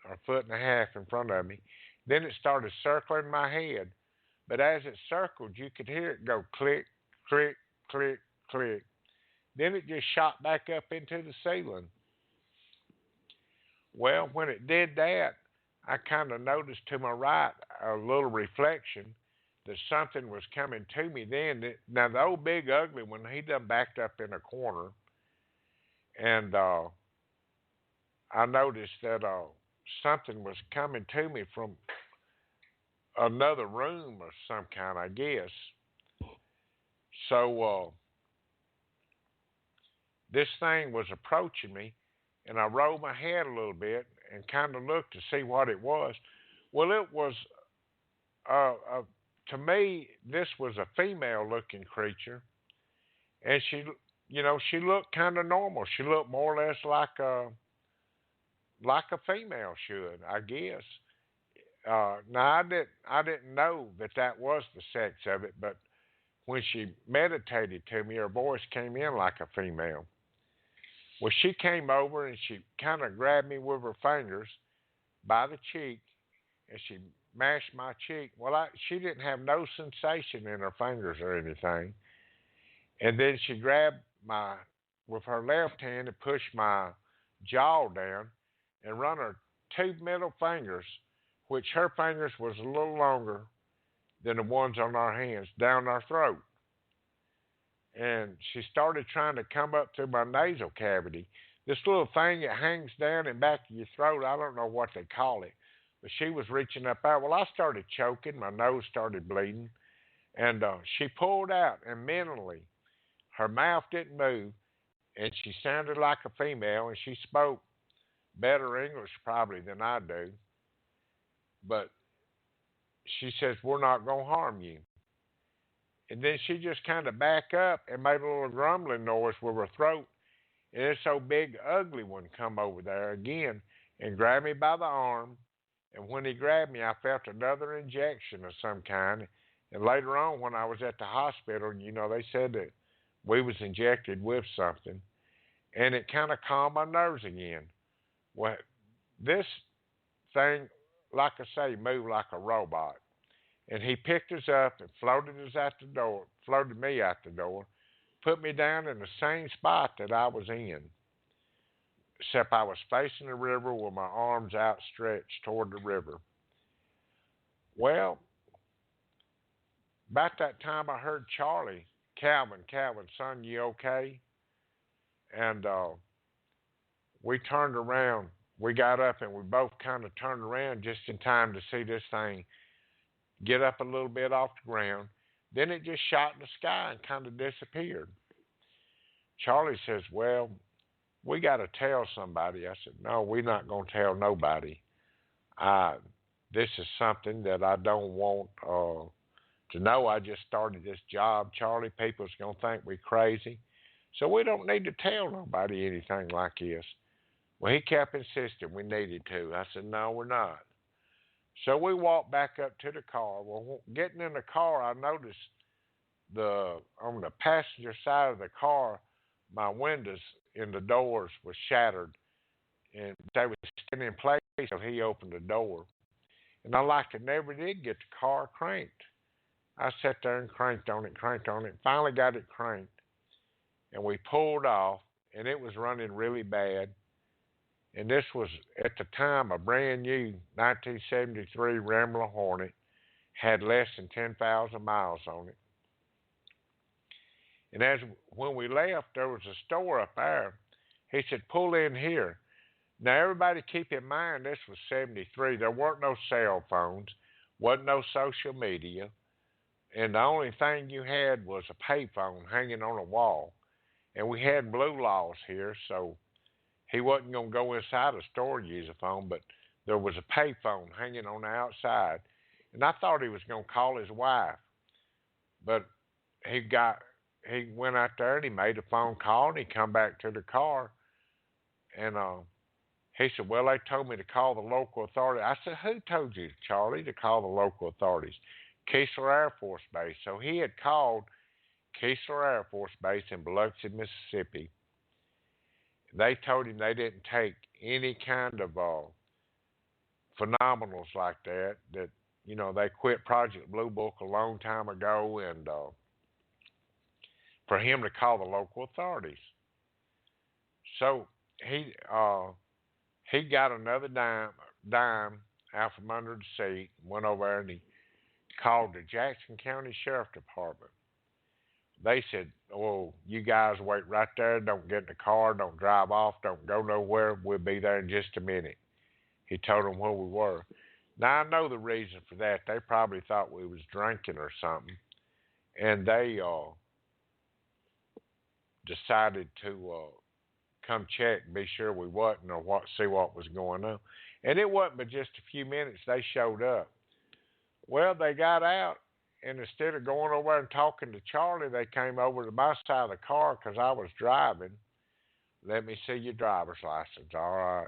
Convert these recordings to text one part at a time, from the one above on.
or foot and a half in front of me. Then it started circling my head. But as it circled, you could hear it go click, click, click, click. Then it just shot back up into the ceiling. Well, when it did that, I kind of noticed to my right a little reflection that something was coming to me then. Now, the old big ugly one, he done backed up in a corner, and I noticed that something was coming to me from another room of some kind, I guess. So this thing was approaching me, and I rolled my head a little bit and kind of looked to see what it was. Well, it was, to me, this was a female-looking creature, and she looked kind of normal. She looked more or less like a female should, I guess. Now I didn't know that that was the sex of it, but when she meditated to me, her voice came in like a female. Well, she came over and she kind of grabbed me with her fingers by the cheek, and she mashed my cheek. Well, she didn't have no sensation in her fingers or anything, and then she grabbed my with her left hand and pushed my jaw down and run her two middle fingers, which her fingers was a little longer than the ones on our hands, down our throat. And she started trying to come up through my nasal cavity. This little thing that hangs down in back of your throat, I don't know what they call it, but she was reaching up out. Well, I started choking. My nose started bleeding. And she pulled out, and mentally, her mouth didn't move, and she sounded like a female, and she spoke better English probably than I do. But she says, "We're not going to harm you." And then she just kind of back up and made a little grumbling noise with her throat. And this old big ugly one come over there again and grabbed me by the arm. And when he grabbed me, I felt another injection of some kind. And later on, when I was at the hospital, they said that we was injected with something, and it kind of calmed my nerves again. Well, this thing, like I say, moved like a robot. And he picked us up and floated me out the door, put me down in the same spot that I was in, except I was facing the river with my arms outstretched toward the river. Well, about that time I heard Charlie, Calvin, son, you okay? And we turned around. We got up and we both kind of turned around just in time to see this thing get up a little bit off the ground. Then it just shot in the sky and kind of disappeared. Charlie says, "Well, we got to tell somebody." I said, "No, we're not going to tell nobody. I, this is something that I don't want to know. I just started this job, Charlie. People's going to think we crazy. So we don't need to tell nobody anything like this." Well, he kept insisting we needed to. I said, "No, we're not." So we walked back up to the car. Well, getting in the car, I noticed on the passenger side of the car, my windows in the doors were shattered, and they were staying in place until he opened the door. And I like I never did get the car cranked. I sat there and cranked on it, finally got it cranked, and we pulled off, and it was running really bad. And this was, at the time, a brand new 1973 Rambler Hornet, had less than 10,000 miles on it. And when we left, there was a store up there. He said, "Pull in here." Now, everybody keep in mind, this was 73. There weren't no cell phones, wasn't no social media, and the only thing you had was a payphone hanging on a wall. And we had blue laws here, so he wasn't going to go inside a store and use a phone, but there was a payphone hanging on the outside. And I thought he was going to call his wife, but he went out there and he made a phone call and he come back to the car, and he said, "Well, they told me to call the local authority." I said, "Who told you, Charlie, to call the local authorities?" Keesler Air Force Base. So he had called Keesler Air Force Base in Biloxi, Mississippi. They told him they didn't take any kind of phenomenals like that, they quit Project Blue Book a long time ago, and for him to call the local authorities. So he he got another dime out from under the seat, went over there and he called the Jackson County Sheriff Department. They said, "Oh, you guys wait right there. Don't get in the car. Don't drive off. Don't go nowhere. We'll be there in just a minute." He told them where we were. Now I know the reason for that. They probably thought we was drinking or something, and they decided to come check, be sure we wasn't, or see what was going on. And it wasn't but just a few minutes they showed up. Well, they got out, and instead of going over and talking to Charlie, they came over to my side of the car because I was driving. Let me see your driver's license. All right.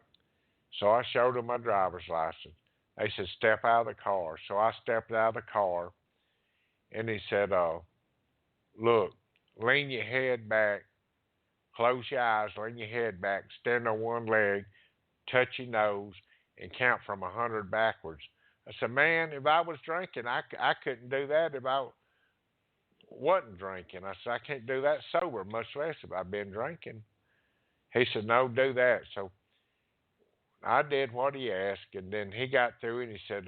So I showed them my driver's license. They said, step out of the car. So I stepped out of the car, and he said, look, lean your head back, close your eyes, lean your head back, stand on one leg, touch your nose, and count from 100 backwards. I said, man, if I was drinking, I couldn't do that if I wasn't drinking. I said, I can't do that sober, much less if I've been drinking. He said, no, do that. So I did what he asked, and then he got through and he said,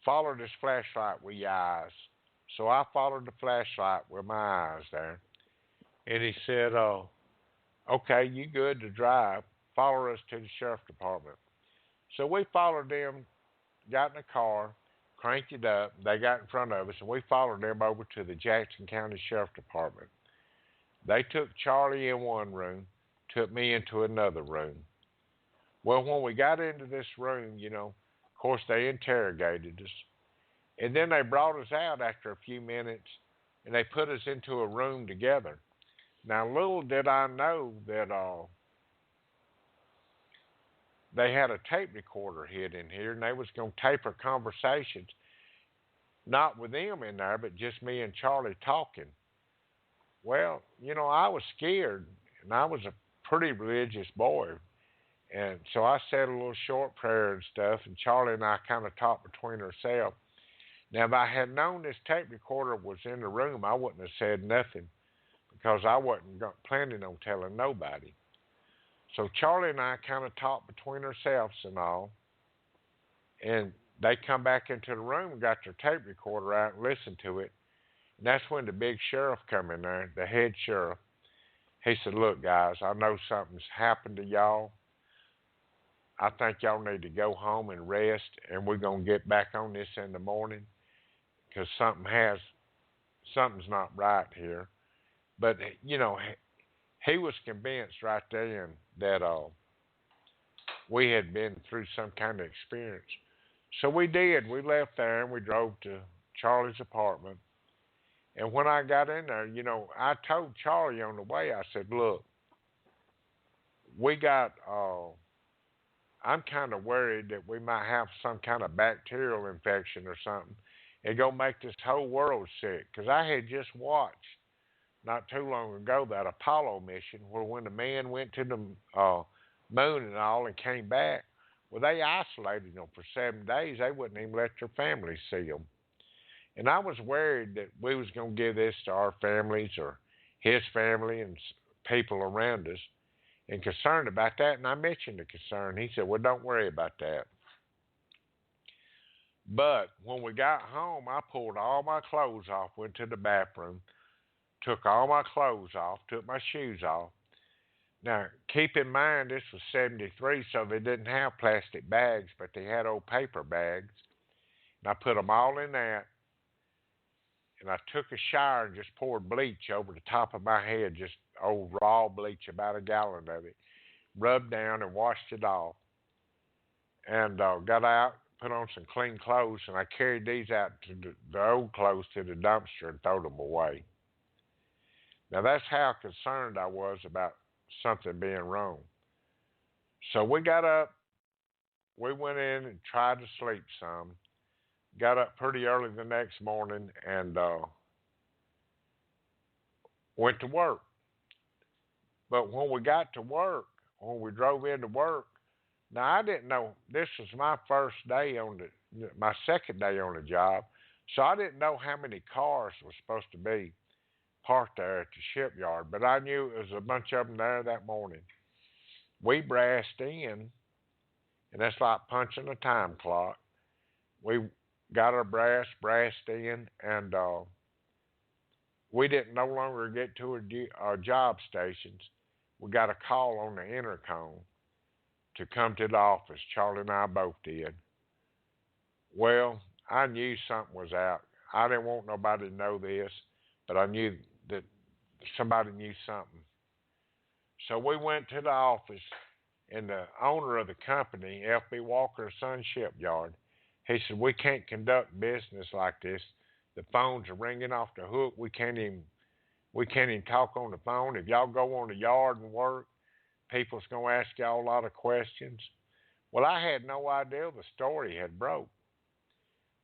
follow this flashlight with your eyes. So I followed the flashlight with my eyes there. And he said, okay, you good to drive. Follow us to the sheriff department. So we followed them, got in the car, cranked it up. They got in front of us, and we followed them over to the Jackson County Sheriff Department. They took Charlie in one room, took me into another room. Well, when we got into this room, of course, they interrogated us. And then they brought us out after a few minutes, and they put us into a room together. Now, little did I know that they had a tape recorder hid in here, and they was going to tape our conversations, not with them in there, but just me and Charlie talking. Well, I was scared, and I was a pretty religious boy. And so I said a little short prayer and stuff, and Charlie and I kind of talked between ourselves. Now, if I had known this tape recorder was in the room, I wouldn't have said nothing because I wasn't planning on telling nobody. So Charlie and I kind of talked between ourselves and all, and they come back into the room and got their tape recorder out and listened to it. And that's when the big sheriff come in there, the head sheriff. He said, look, guys, I know something's happened to y'all. I think y'all need to go home and rest, and we're going to get back on this in the morning because something's not right here. But, he was convinced right then that we had been through some kind of experience. So we did. We left there and we drove to Charlie's apartment. And when I got in there, I told Charlie on the way, I said, look, we got, I'm kind of worried that we might have some kind of bacterial infection or something. It's going to make this whole world sick. Because I had just watched not too long ago that Apollo mission where when the man went to the moon and all and came back, well, they isolated them for 7 days. They wouldn't even let their families see them. And I was worried that we was going to give this to our families or his family and people around us and concerned about that. And I mentioned the concern. He said, well, don't worry about that. But when we got home, I pulled all my clothes off, went to the bathroom, took all my clothes off, took my shoes off. Now, keep in mind, this was 73, so they didn't have plastic bags, but they had old paper bags. And I put them all in that. And I took a shower and just poured bleach over the top of my head, just old raw bleach, about a gallon of it. Rubbed down and washed it off. And got out, put on some clean clothes, and I carried these out to the old clothes to the dumpster and threw them away. Now, that's how concerned I was about something being wrong. So we got up, we went in and tried to sleep some. Got up pretty early the next morning and went to work. But when we got to work, when we drove into work, Now I didn't know this was my first day on my second day on the job, so I didn't know how many cars were supposed to be parked there at the shipyard. But I knew it was a bunch of them there that morning. We brassed in, and that's like punching a time clock. We got our brassed in, and we didn't no longer get to our job stations. We got a call on the intercom to come to the office. Charlie and I both did. Well, I knew something was out. I didn't want nobody to know this, but I knew that somebody knew something. So we went to the office, and the owner of the company, F.B. Walker Son Shipyard, he said, "We can't conduct business like this. The phones are ringing off the hook. We can't even talk on the phone. If y'all go on the yard and work, people's gonna ask y'all a lot of questions." Well, I had no idea the story had broke,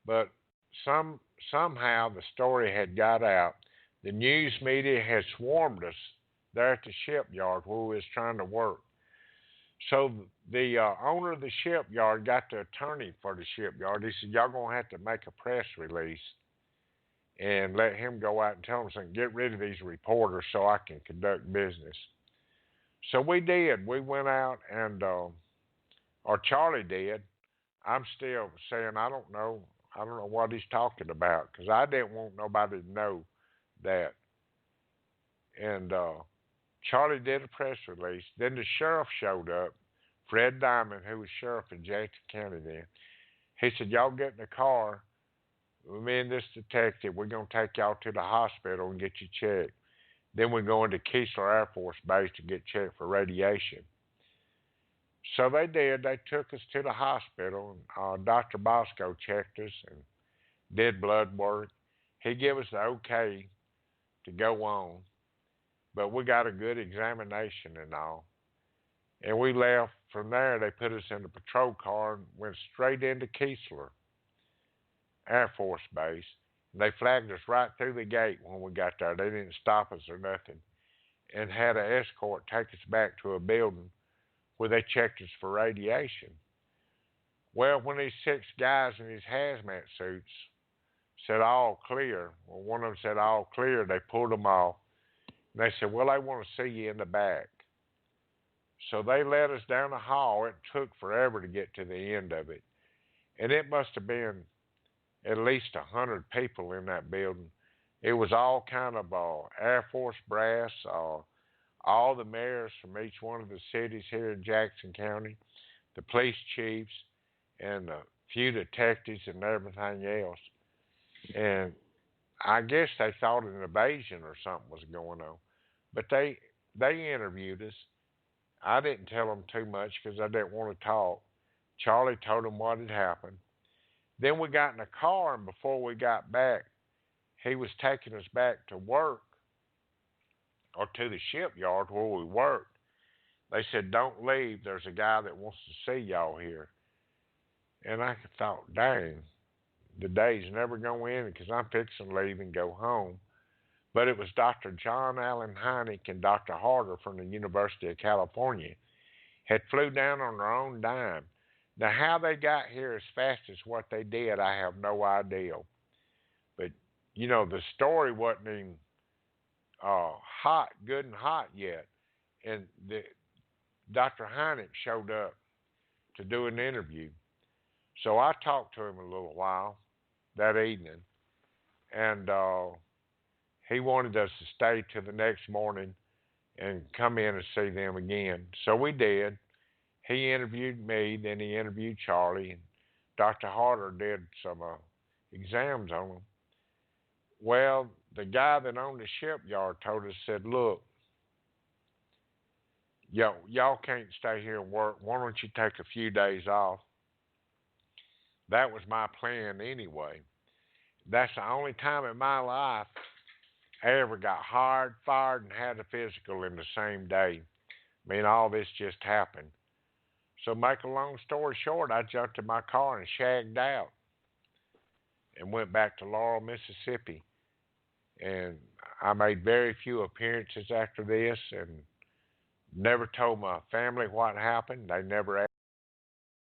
but somehow the story had got out. The news media had swarmed us there at the shipyard where we was trying to work. So the owner of the shipyard got the attorney for the shipyard. He said, "Y'all gonna have to make a press release and let him go out and tell them something. Get rid of these reporters so I can conduct business." So we did. We went out and, or Charlie did. I'm still saying I don't know. I don't know what he's talking about because I didn't want nobody to know that. And Charlie did a press release. Then the sheriff showed up, Fred Diamond, who was sheriff in Jackson County then. He said, "Y'all get in the car. Me and this detective, we're going to take y'all to the hospital and get you checked. Then we're going to Keesler Air Force Base to get checked for radiation." So they did. They took us to the hospital. And Dr. Bosco checked us and did blood work. He gave us the okay to go on, but we got a good examination and all. And we left from there. They put us in the patrol car and went straight into Keesler Air Force Base. And they flagged us right through the gate when we got there. They didn't stop us or nothing. And had an escort take us back to a building where they checked us for radiation. Well, when these six guys in these hazmat suits said all clear, well, one of them said all clear, they pulled them off. And they said, "Well, they want to see you in the back." So they led us down the hall. It took forever to get to the end of it. And it must have been at least 100 people in that building. It was all kind of Air Force brass, all the mayors from each one of the cities here in Jackson County, the police chiefs, and a few detectives and everything else. And I guess they thought an invasion or something was going on. But they interviewed us. I didn't tell them too much because I didn't want to talk. Charlie told them what had happened. Then we got in the car, and before we got back, he was taking us back to work or to the shipyard where we worked. They said, "Don't leave. There's a guy that wants to see y'all here." And I thought, dang, the day's never going to end because I'm fixing to leave and go home. But it was Dr. John Allen Hynek and Dr. Harder from the University of California had flew down on their own dime. Now, how they got here as fast as what they did, I have no idea. But, the story wasn't even good and hot yet. And Dr. Hynek showed up to do an interview. So I talked to him a little while that evening. And he wanted us to stay till the next morning and come in and see them again. So we did. He interviewed me, then he interviewed Charlie, and Dr. Harder did some exams on him. Well, the guy that owned the shipyard told us, said, "Look, y'all can't stay here and work. Why don't you take a few days off?" That was my plan anyway. That's the only time in my life I ever got hired, fired, and had a physical in the same day. I mean, all this just happened. So, make a long story short, I jumped in my car and shagged out and went back to Laurel, Mississippi. And I made very few appearances after this and never told my family what happened. They never